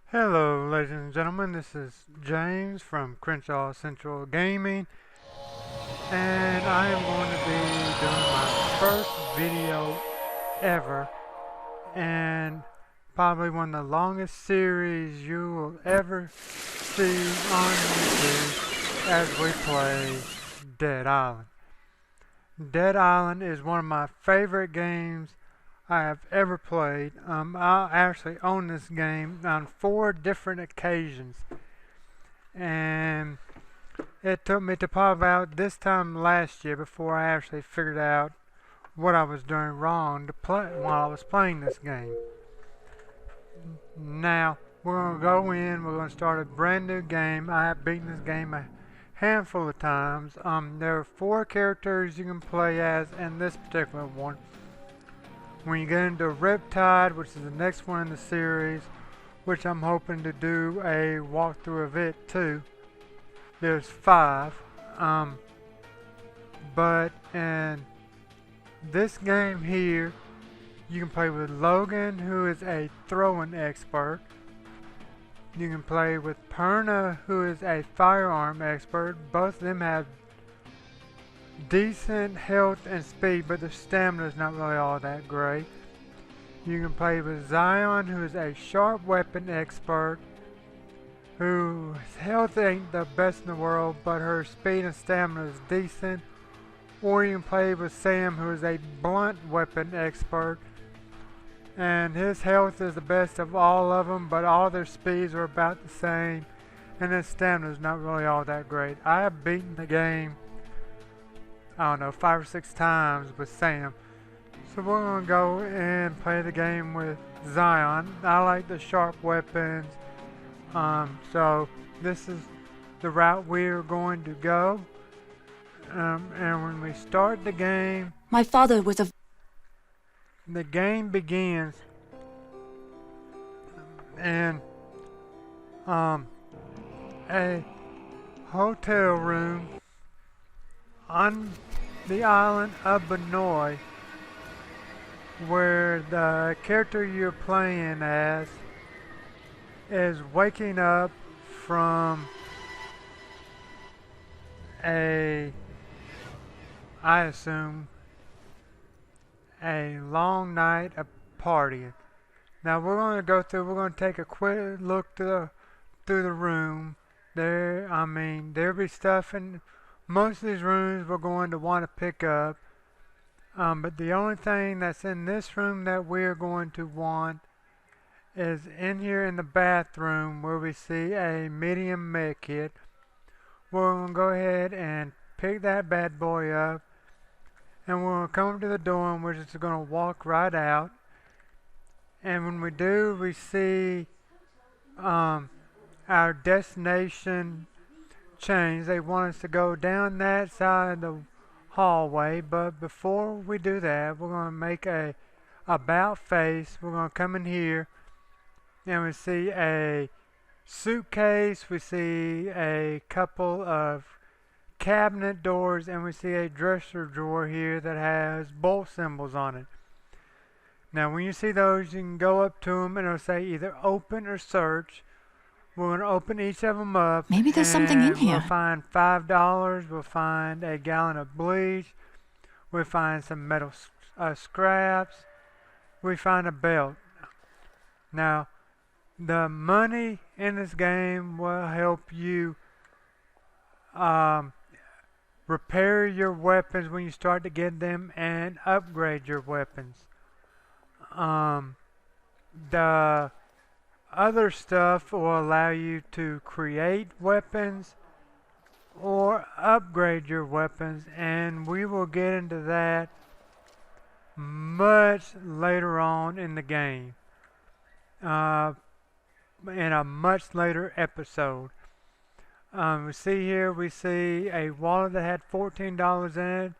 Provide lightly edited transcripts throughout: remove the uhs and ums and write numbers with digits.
Hello, ladies and gentlemen. This is James from Crenshaw Central Gaming, and I am going to be doing my first video ever, and probably one of the longest series you will ever see on YouTube as we play Dead Island. Dead Island is one of my favorite games I have ever played. I actually own this game on 4 different occasions, and it took me to probably about this time last year before I actually figured out what I was doing wrong to play while I was playing this game. Now we're gonna go in. We're gonna start a brand new game. I have beaten this game a handful of times. There are 4 characters you can play as in this particular one. When you get into Riptide, which is the next one in the series, which I'm hoping to do a walkthrough of it too. There's 5. But in this game here, you can play with Logan, who is a throwing expert. You can play with Perna, who is a firearm expert. Both of them have decent health and speed, but their stamina is not really all that great. You can play with Zion, who is a sharp weapon expert, whose health ain't the best in the world, but her speed and stamina is decent. Or you can play with Sam, who is a blunt weapon expert, and his health is the best of all of them, but all their speeds are about the same, and his stamina is not really all that great. I have beaten the game, I don't know, 5 or 6 times with Sam. So we're going to go and play the game with Zion. I like the sharp weapons. So this is the route we're going to go. And when we start the game, My father was a... the game begins in a hotel room on the island of Benoy, where the character you're playing as is waking up from I assume, a long night of partying. Now we're going to we're going to take a quick look through the room. There'll be stuff in most of these rooms we're going to want to pick up. But the only thing that's in this room that we're going to want is in here in the bathroom where we see a medium med kit. We're going to go ahead and pick that bad boy up, and we're going to come to the door and we're just going to walk right out. And when we do, we see our destination change. They want us to go down that side of the hallway, but before we do that, we're going to make a about face. We're going to come in here and we see a suitcase, we see a couple of cabinet doors, and we see a dresser drawer here that has bolt symbols on it. Now when you see those, you can go up to them and it'll say either open or search. We're going to open each of them up. Maybe there's something in here. We'll find $5. We'll find a gallon of bleach. We'll find some metal scraps. We find a belt. Now, the money in this game will help you repair your weapons when you start to get them and upgrade your weapons. The other stuff will allow you to create weapons or upgrade your weapons, and we will get into that much later on in the game, in a much later episode. We see a wallet that had $14 in it.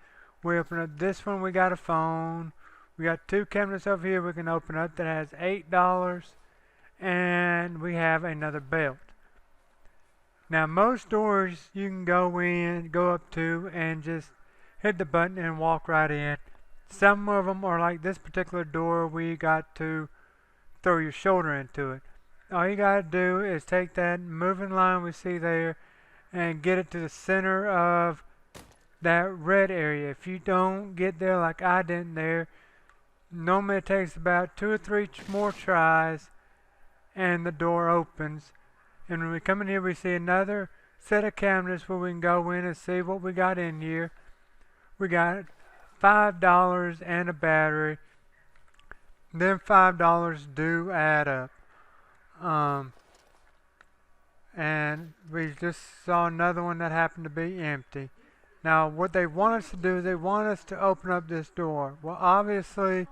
We open up this one, we got a phone. We got 2 cabinets over here we can open up that has $8, and we have another belt. Now most doors you can go up to and just hit the button and walk right in. Some of them are like this particular door where you got to throw your shoulder into it. all you gotta do is take that moving line we see there and get it to the center of that red area. If you don't get there like I didn't there, normally it takes about 2 or 3 more tries and the door opens. And when we come in here, we see another set of cabinets where we can go in and see what we got in here. We got $5 and a battery. Then $5 do add up. Um, and we just saw another one that happened to be empty. Now, what they want us to do, they want us to open up this door. Well, obviously,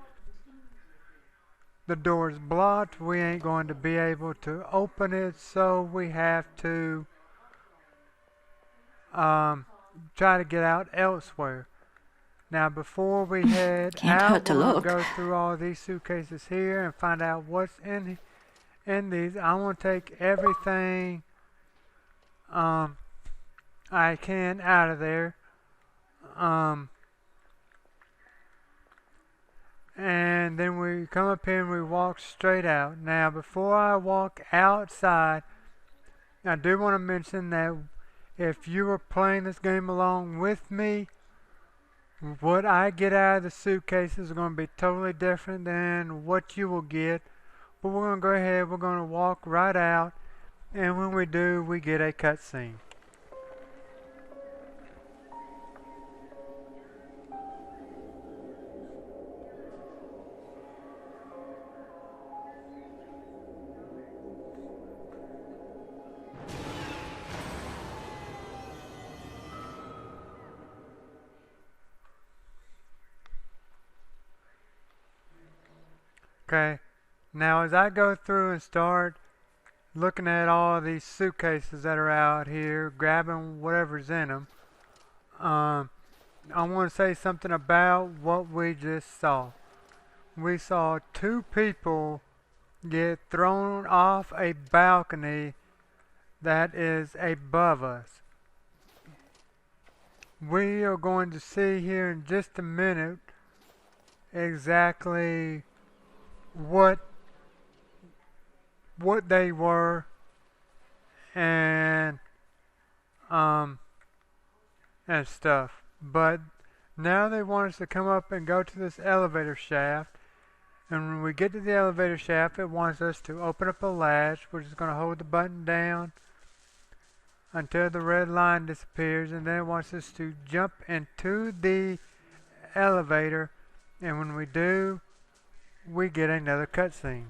the door is blocked. We ain't going to be able to open it, so we have to try to get out elsewhere. Now, before we head Can't out, hurt to we're going to look. go through all these suitcases here and find out what's in these. I want to take everything I can out of there. And then we come up here and we walk straight out. Now, before I walk outside, I do want to mention that if you were playing this game along with me, what I get out of the suitcases is going to be totally different than what you will get. But we're going to go ahead, we're going to walk right out, and when we do, we get a cutscene. Okay, now as I go through and start looking at all these suitcases that are out here, grabbing whatever's in them, I want to say something about what we just saw. We saw 2 people get thrown off a balcony that is above us. We are going to see here in just a minute exactly what they were and stuff. But now they want us to come up and go to this elevator shaft. And when we get to the elevator shaft, it wants us to open up a latch. We're just going to hold the button down until the red line disappears, and then it wants us to jump into the elevator. And when we do, we get another cutscene.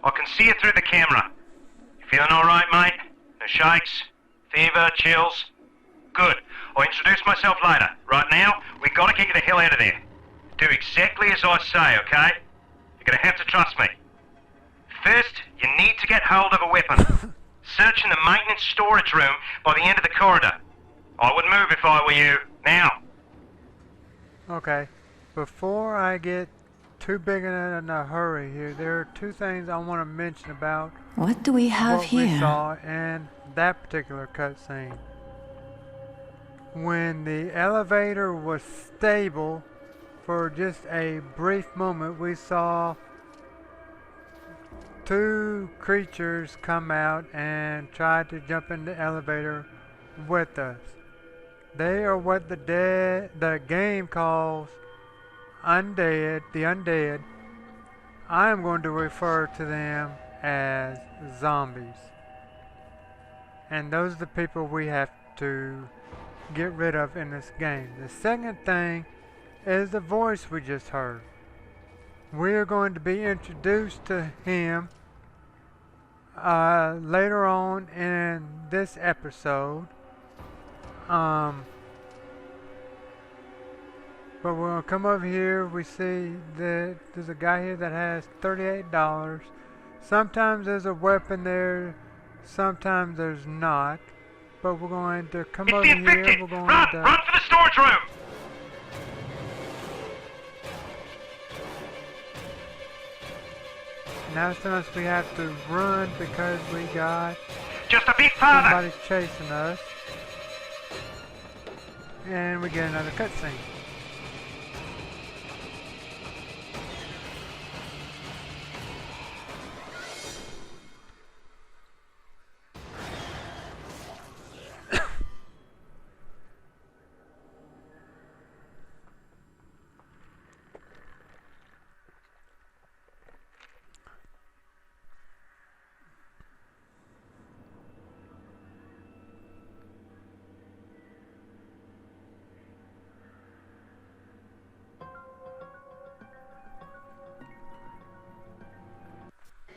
I can see you through the camera. You feeling alright, mate? No shakes? Fever? Chills? Good. I'll introduce myself later. Right now, we gotta get you the hell out of there. Do exactly as I say, okay? You're gonna have to trust me. First, you need to get hold of a weapon. Search in the maintenance storage room by the end of the corridor. I would move if I were you. Now. Okay, before I get too big in a hurry here, there are 2 things I want to mention about What do we have what we here? saw in that particular cutscene. When the elevator was stable for just a brief moment, we saw 2 creatures come out and try to jump in the elevator with us. They are what the game calls undead, the undead. I am going to refer to them as zombies. And those are the people we have to get rid of in this game. The second thing is the voice we just heard. We are going to be introduced to him later on in this episode. But when we come over here, we see that there's a guy here that has $38. Sometimes there's a weapon there, sometimes there's not. but we're going to come It's over the here. infected! We're going Run! to... Run for the storage room! Now it's telling us we have to run because we got Just a bit farther! somebody chasing us. And we get another cutscene.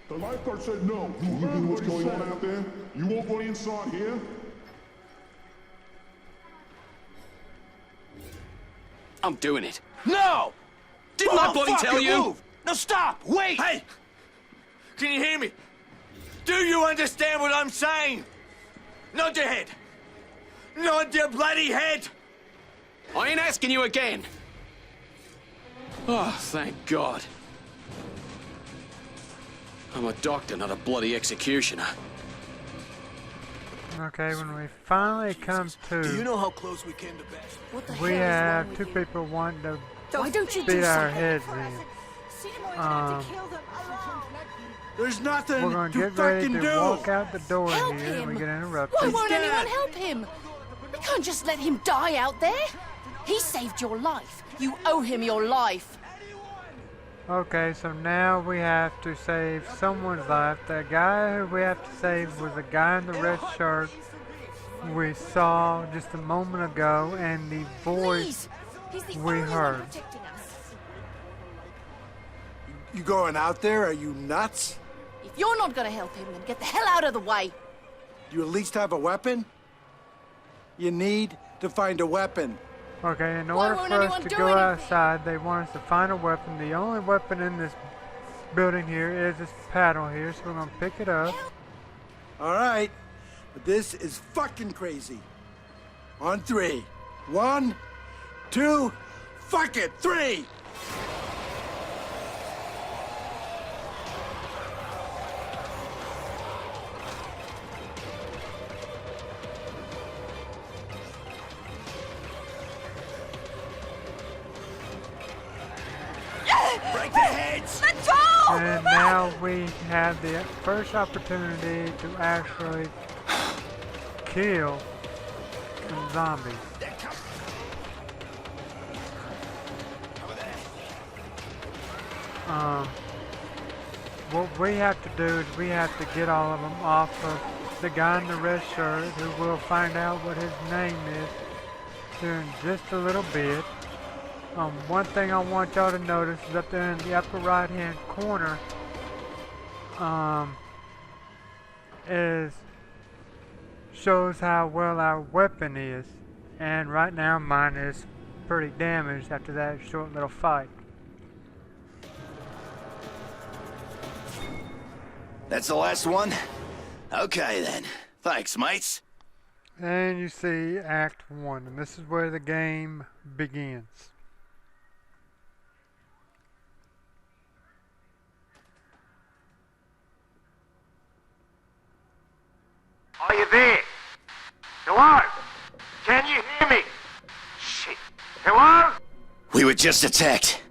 The lifeguard said no. You heard what's going on out there? You won't go inside here? I'm doing it. No! Didn't I bloody tell you? Move. No, stop! Wait! Hey! Can you hear me? Do you understand what I'm saying? Nod your head. Nod your bloody head! I ain't asking you again. Oh, thank God. I'm a doctor, not a bloody executioner. Okay, when we finally come Do you to, know how close we came to best? What the we hell is wrong have with two you? people wanting to Why don't you do beat our something? heads in. There's nothing We're going to to get ready fucking to do. walk out the door Help here and we him. get Why interrupted. won't dead. anyone help him? We can't just let him die out there. He saved your life. You owe him your life. Okay, so now we have to save someone's life. The guy who we have to save was the guy in the red shirt we saw just a moment ago, and the voice Please. He's the we only heard. one protecting us. You going out there? Are you nuts? If you're not gonna help him, then get the hell out of the way. Do you at least have a weapon? You need to find a weapon. Okay, in Why order won't for us anyone to do go anything? outside, they want us to find a weapon. The only weapon in this building here is this paddle here, so we're going to pick it up. All right, but this is fucking crazy. On 3. 1, 2, fuck it, 3! Break their heads! Let's go! And now we have the first opportunity to actually kill some zombies. What we have to do is we have to get all of them off of the guy in the red shirt, who we'll find out what his name is here in just a little bit. One thing I want y'all to notice is up there in the upper right hand corner shows how well our weapon is, and right now mine is pretty damaged after that short little fight. That's the last one? Okay then. Thanks, mates. And you see Act 1, and this is where the game begins. Are you there? Hello? Can you hear me? Shit. Hello? We were just attacked.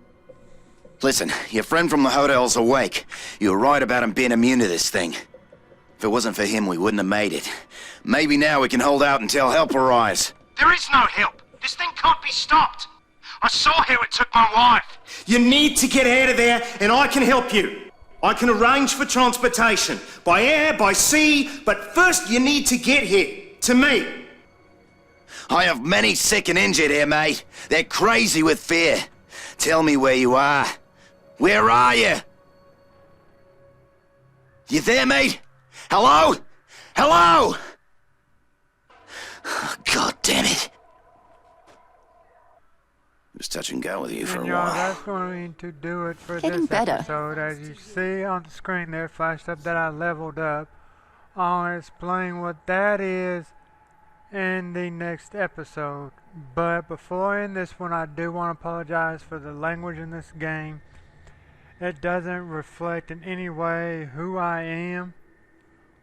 Listen, your friend from the hotel's awake. You were right about him being immune to this thing. If it wasn't for him, we wouldn't have made it. Maybe now we can hold out until help arrives. There is no help. This thing can't be stopped. I saw how it took my wife. You need to get out of there, and I can help you. I can arrange for transportation, by air, by sea, but first you need to get here, to me. I have many sick and injured here, mate. They're crazy with fear. Tell me where you are. Where are you? You there, mate? Hello? Hello? Oh, God damn it. It was touch and go with you for And a y'all, while. that's going to do it for Getting this better. episode. As you see on the screen there, flashed up that I leveled up. I'll explain what that is in the next episode. But before I end this one, I do want to apologize for the language in this game. It doesn't reflect in any way who I am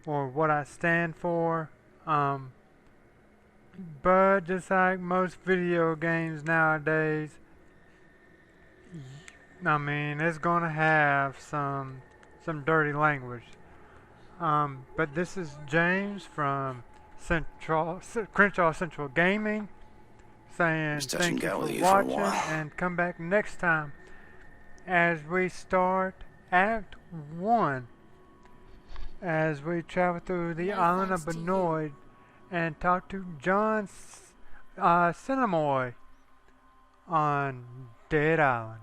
or what I stand for. But just like most video games nowadays, I mean, it's gonna have some dirty language. But this is James from Crenshaw Central Gaming saying Just touch and thank you go with for you for a watching while. and come back next time as we start Act 1 as we travel through the island of Benoit and talk to John Cinemoy on Dead Island.